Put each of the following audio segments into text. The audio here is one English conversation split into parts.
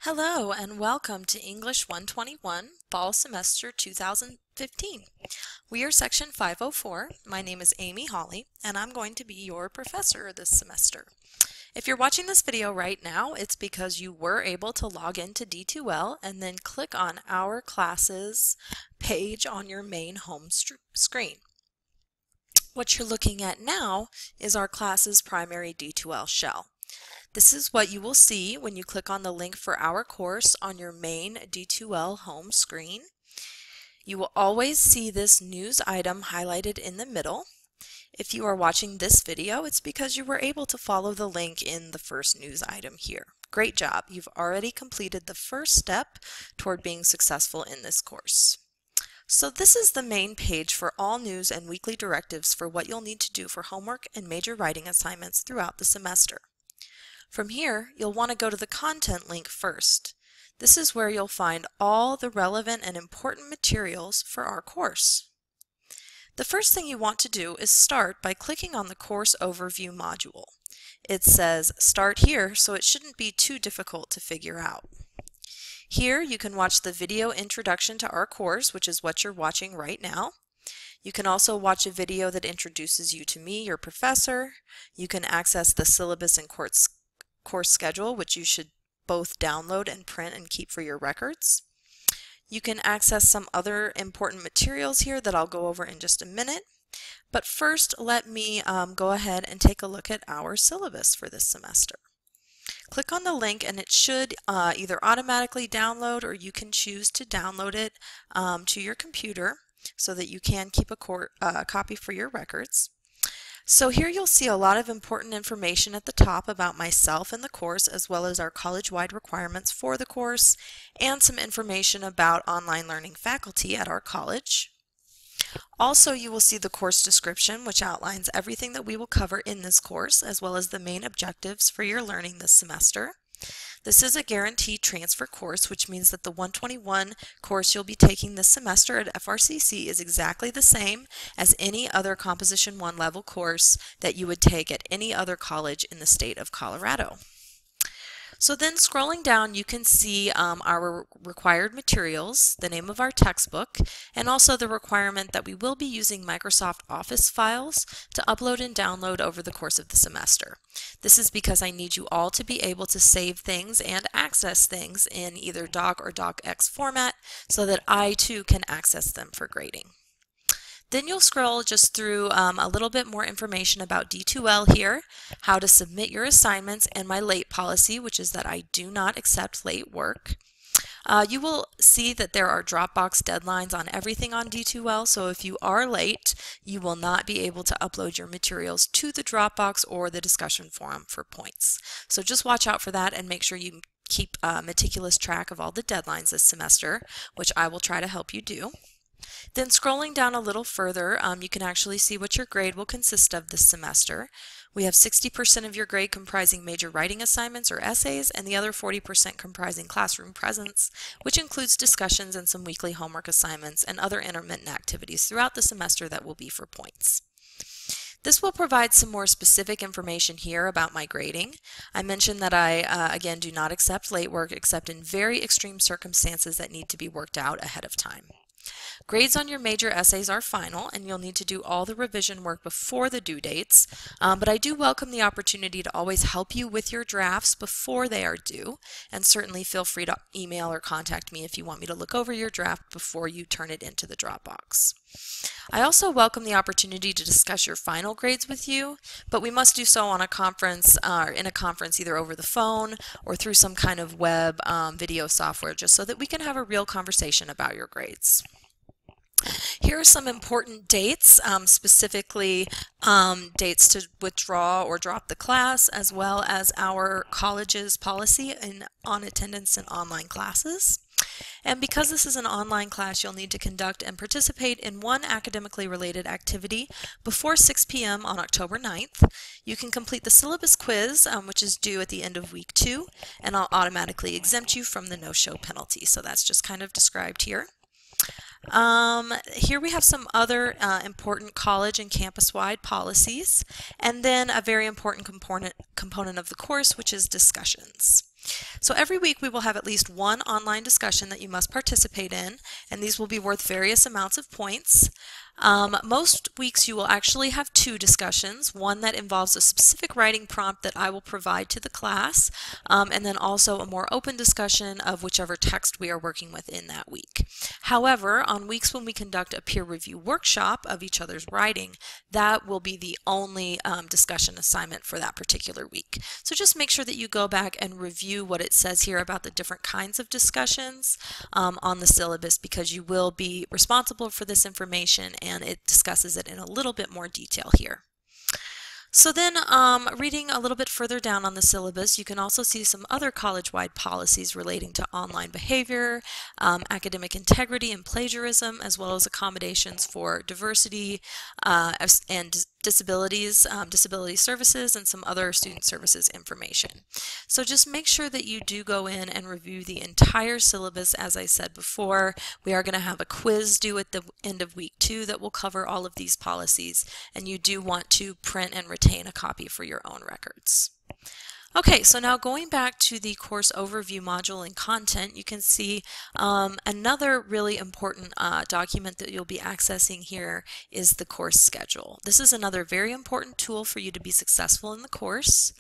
Hello and welcome to English 121 Fall Semester 2015. We are Section 504. My name is Amy Hawley and I'm going to be your professor this semester. If you're watching this video right now, it's because you were able to log into D2L and then click on Our Classes page on your main home screen. What you're looking at now is our class's primary D2L shell. This is what you will see when you click on the link for our course on your main D2L home screen. You will always see this news item highlighted in the middle. If you are watching this video, it's because you were able to follow the link in the first news item here. Great job! You've already completed the first step toward being successful in this course. So this is the main page for all news and weekly directives for what you'll need to do for homework and major writing assignments throughout the semester. From here, you'll want to go to the content link first. This is where you'll find all the relevant and important materials for our course. The first thing you want to do is start by clicking on the Course Overview module. It says Start Here, so it shouldn't be too difficult to figure out. Here you can watch the video introduction to our course, which is what you're watching right now. You can also watch a video that introduces you to me, your professor. You can access the syllabus and course schedule, which you should both download and print and keep for your records. You can access some other important materials here that I'll go over in just a minute. But first, let me go ahead and take a look at our syllabus for this semester. Click on the link and it should either automatically download or you can choose to download it to your computer so that you can keep a copy for your records. So here you'll see a lot of important information at the top about myself and the course, as well as our college-wide requirements for the course, and some information about online learning faculty at our college. Also, you will see the course description, which outlines everything that we will cover in this course, as well as the main objectives for your learning this semester. This is a guaranteed transfer course, which means that the 121 course you'll be taking this semester at FRCC is exactly the same as any other Composition 1 level course that you would take at any other college in the state of Colorado. So then scrolling down, you can see our required materials, the name of our textbook, and also the requirement that we will be using Microsoft Office files to upload and download over the course of the semester. This is because I need you all to be able to save things and access things in either Doc or DocX format so that I too can access them for grading. Then you'll scroll just through a little bit more information about D2L here, how to submit your assignments, and my late policy, which is that I do not accept late work. You will see that there are Dropbox deadlines on everything on D2L, so if you are late, you will not be able to upload your materials to the Dropbox or the discussion forum for points. So just watch out for that and make sure you keep meticulous track of all the deadlines this semester, which I will try to help you do. Then scrolling down a little further, you can actually see what your grade will consist of this semester. We have 60% of your grade comprising major writing assignments or essays, and the other 40% comprising classroom presence, which includes discussions and some weekly homework assignments and other intermittent activities throughout the semester that will be for points. This will provide some more specific information here about my grading. I mentioned that I, again, do not accept late work except in very extreme circumstances that need to be worked out ahead of time. Grades on your major essays are final, and you'll need to do all the revision work before the due dates, but I do welcome the opportunity to always help you with your drafts before they are due, and certainly feel free to email or contact me if you want me to look over your draft before you turn it into the Dropbox. I also welcome the opportunity to discuss your final grades with you, but we must do so on a conference, in a conference either over the phone or through some kind of web video software, just so that we can have a real conversation about your grades. Here are some important dates, specifically dates to withdraw or drop the class, as well as our college's policy on attendance in online classes. And because this is an online class, you'll need to conduct and participate in one academically related activity before 6 p.m. on October 9th. You can complete the syllabus quiz, which is due at the end of week 2, and I'll automatically exempt you from the no-show penalty. So that's just kind of described here. Here we have some other important college and campus-wide policies, and then a very important component of the course, which is discussions. So every week we will have at least one online discussion that you must participate in, and these will be worth various amounts of points. Most weeks you will actually have two discussions, one that involves a specific writing prompt that I will provide to the class, and then also a more open discussion of whichever text we are working with in that week. However, on weeks when we conduct a peer review workshop of each other's writing, that will be the only discussion assignment for that particular week. So just make sure that you go back and review what it says here about the different kinds of discussions on the syllabus, because you will be responsible for this information and it discusses it in a little bit more detail here. So then reading a little bit further down on the syllabus, you can also see some other college-wide policies relating to online behavior, academic integrity and plagiarism, as well as accommodations for diversity and disabilities, disability services, and some other student services information. So just make sure that you do go in and review the entire syllabus. As I said before, we are going to have a quiz due at the end of week 2 that will cover all of these policies, and you do want to print and retain a copy for your own records. Okay, so now going back to the course overview module and content, you can see another really important document that you'll be accessing here is the course schedule. This is another very important tool for you to be successful in the course,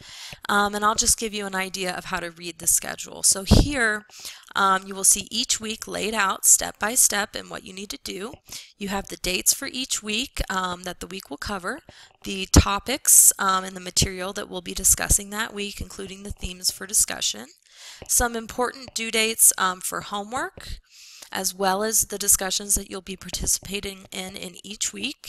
and I'll just give you an idea of how to read the schedule. So here you will see each week laid out step by step and what you need to do. You have the dates for each week that the week will cover, the topics and the material that we'll be discussing that week, including the themes for discussion, some important due dates for homework, as well as the discussions that you'll be participating in each week,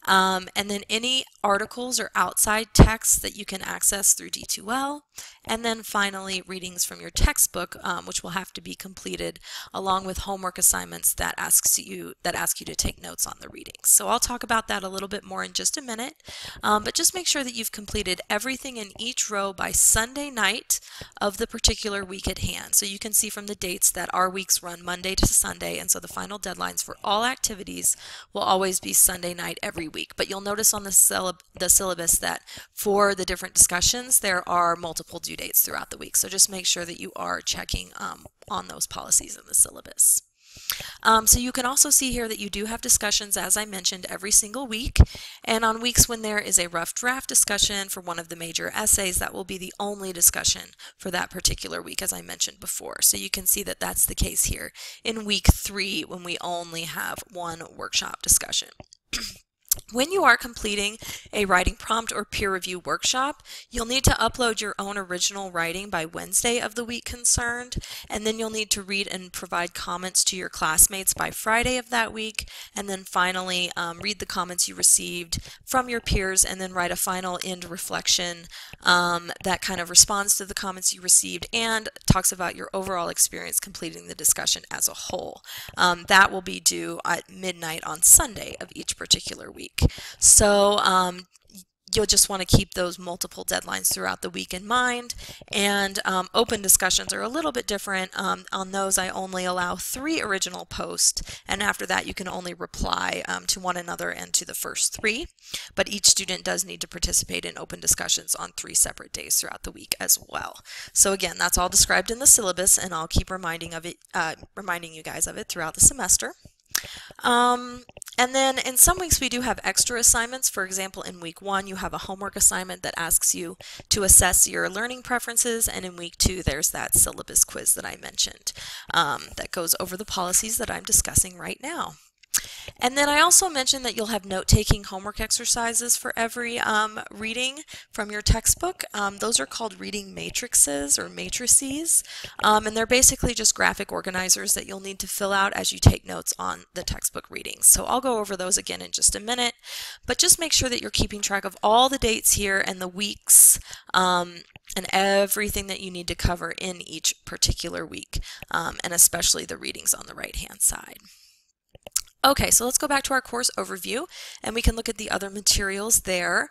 and then any articles or outside texts that you can access through D2L, and then finally readings from your textbook, which will have to be completed along with homework assignments that ask you to take notes on the readings. So I'll talk about that a little bit more in just a minute, but just make sure that you've completed everything in each row by Sunday night of the particular week at hand. So you can see from the dates that our weeks run Monday to Sunday, and so the final deadlines for all activities will always be Sunday night every week. But you'll notice on the syllabus that for the different discussions there are multiple due dates throughout the week. So just make sure that you are checking on those policies in the syllabus. So you can also see here that you do have discussions, as I mentioned, every single week, and on weeks when there is a rough draft discussion for one of the major essays, that will be the only discussion for that particular week, as I mentioned before. So you can see that that's the case here in week 3 when we only have one workshop discussion. When you are completing a writing prompt or peer review workshop, you'll need to upload your own original writing by Wednesday of the week concerned, and then you'll need to read and provide comments to your classmates by Friday of that week, and then finally read the comments you received from your peers, and then write a final end reflection that kind of responds to the comments you received and talks about your overall experience completing the discussion as a whole. That will be due at midnight on Sunday of each particular week. So you'll just want to keep those multiple deadlines throughout the week in mind, and open discussions are a little bit different. On those I only allow 3 original posts, and after that you can only reply to one another and to the first 3, but each student does need to participate in open discussions on 3 separate days throughout the week as well. So again, that's all described in the syllabus, and I'll keep reminding you guys of it throughout the semester. And then in some weeks we do have extra assignments. For example, in week 1 you have a homework assignment that asks you to assess your learning preferences, and in week 2 there's that syllabus quiz that I mentioned that goes over the policies that I'm discussing right now. And then I also mentioned that you'll have note-taking homework exercises for every reading from your textbook. Those are called reading matrices or matrices, and they're basically just graphic organizers that you'll need to fill out as you take notes on the textbook readings. So I'll go over those again in just a minute, but just make sure that you're keeping track of all the dates here and the weeks and everything that you need to cover in each particular week, and especially the readings on the right-hand side. Okay, so let's go back to our course overview, and we can look at the other materials there.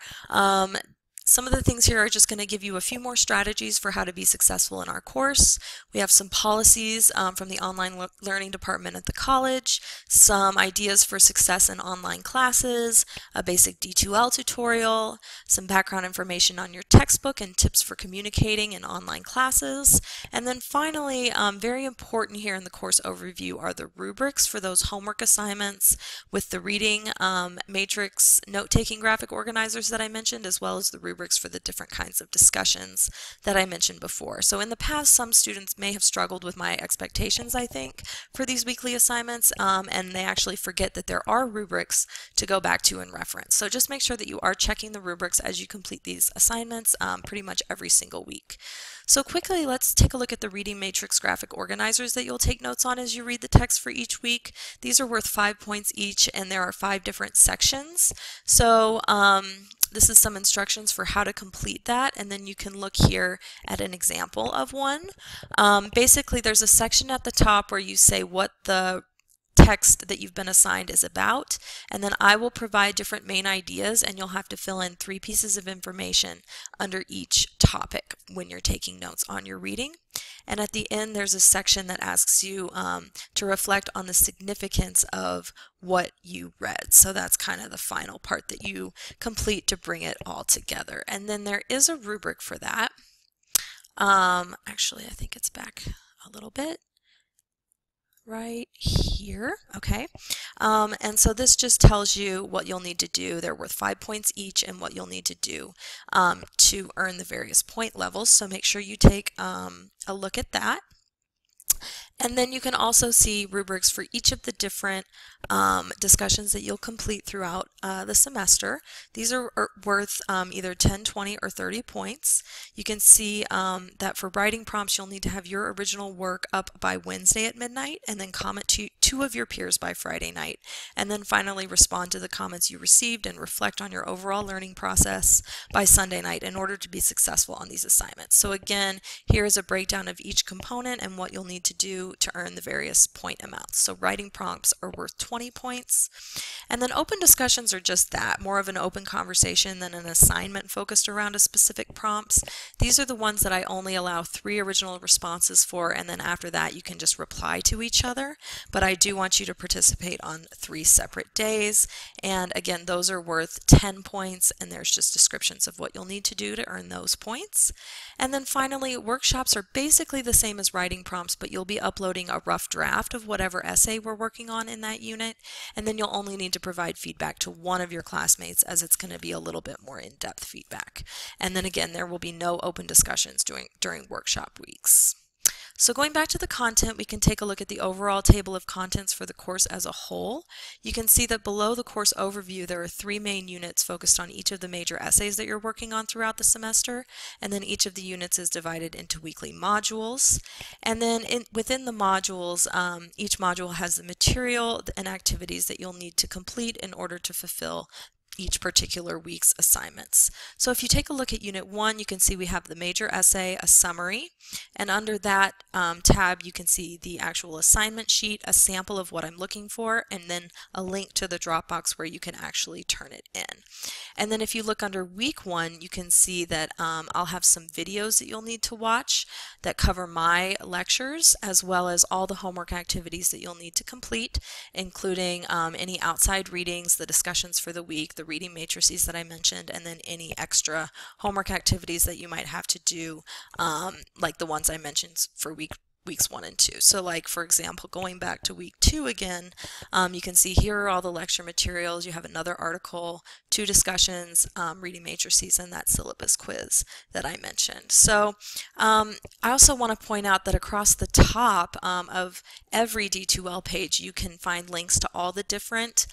Some of the things here are just going to give you a few more strategies for how to be successful in our course. We have some policies from the online learning department at the college, some ideas for success in online classes, a basic D2L tutorial, some background information on your textbook and tips for communicating in online classes, and then finally, very important here in the course overview are the rubrics for those homework assignments with the reading matrix note-taking graphic organizers that I mentioned, as well as the rubrics for the different kinds of discussions that I mentioned before. So in the past, some students may have struggled with my expectations, I think, for these weekly assignments, and they actually forget that there are rubrics to go back to and reference. So just make sure that you are checking the rubrics as you complete these assignments pretty much every single week. So quickly, let's take a look at the reading matrix graphic organizers that you'll take notes on as you read the text for each week. These are worth 5 points each, and there are 5 different sections. So this is some instructions for how to complete that, and then you can look here at an example of one. Basically, there's a section at the top where you say what the text that you've been assigned is about, and then I will provide different main ideas, and you'll have to fill in 3 pieces of information under each topic when you're taking notes on your reading. And at the end, there's a section that asks you to reflect on the significance of what you read. So that's kind of the final part that you complete to bring it all together. And then there is a rubric for that. Actually, I think it's back a little bit. Right here, okay, and so this just tells you what you'll need to do. They're worth 5 points each, and what you'll need to do to earn the various point levels. So make sure you take a look at that. And then you can also see rubrics for each of the different discussions that you'll complete throughout the semester. These are worth either 10, 20, or 30 points. You can see that for writing prompts, you'll need to have your original work up by Wednesday at midnight, and then comment to 2 of your peers by Friday night. And then finally respond to the comments you received and reflect on your overall learning process by Sunday night in order to be successful on these assignments. So again, here is a breakdown of each component and what you'll need to do to earn the various point amounts. So writing prompts are worth 20 points. And then open discussions are just that, more of an open conversation than an assignment focused around a specific prompts. These are the ones that I only allow 3 original responses for, and then after that you can just reply to each other. But I do want you to participate on 3 separate days. And again, those are worth 10 points, and there's just descriptions of what you'll need to do to earn those points. And then finally, workshops are basically the same as writing prompts, but you'll be uploading a rough draft of whatever essay we're working on in that unit, and then you'll only need to provide feedback to one of your classmates, as it's going to be a little bit more in-depth feedback. And then again, there will be no open discussions during workshop weeks. So going back to the content, we can take a look at the overall table of contents for the course as a whole. You can see that below the course overview, there are 3 main units focused on each of the major essays that you're working on throughout the semester, and then each of the units is divided into weekly modules. And then within the modules, each module has the material and activities that you'll need to complete in order to fulfill each particular week's assignments. So if you take a look at Unit 1, you can see we have the major essay, a summary, and under that tab you can see the actual assignment sheet, a sample of what I'm looking for, and then a link to the Dropbox where you can actually turn it in. And then if you look under Week 1, you can see that I'll have some videos that you'll need to watch that cover my lectures, as well as all the homework activities that you'll need to complete, including any outside readings, the discussions for the week, the reading matrices that I mentioned, and then any extra homework activities that you might have to do, like the ones I mentioned for weeks 1 and 2. So like, for example, going back to week 2 again, you can see here are all the lecture materials. You have another article, 2 discussions, reading matrices, and that syllabus quiz that I mentioned. So I also want to point out that across the top of every D2L page, you can find links to all the different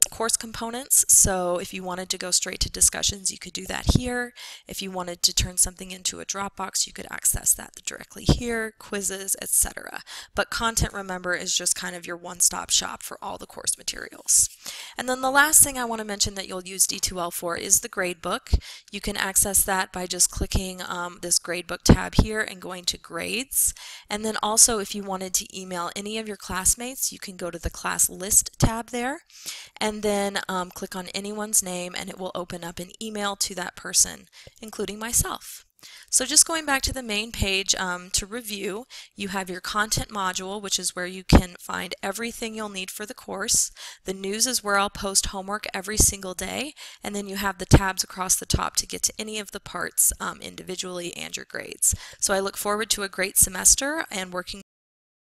course components. So if you wanted to go straight to discussions, you could do that here. If you wanted to turn something into a Dropbox, you could access that directly here. quizzes, etc. But content, remember, is just kind of your one-stop shop for all the course materials. And then the last thing I want to mention that you'll use D2L for is the gradebook. You can access that by just clicking this gradebook tab here and going to grades. And then also, if you wanted to email any of your classmates, you can go to the class list tab there and then click on anyone's name, and it will open up an email to that person, including myself. So just going back to the main page to review, you have your content module, which is where you can find everything you'll need for the course. The news is where I'll post homework every single day, and then you have the tabs across the top to get to any of the parts individually and your grades. So I look forward to a great semester and working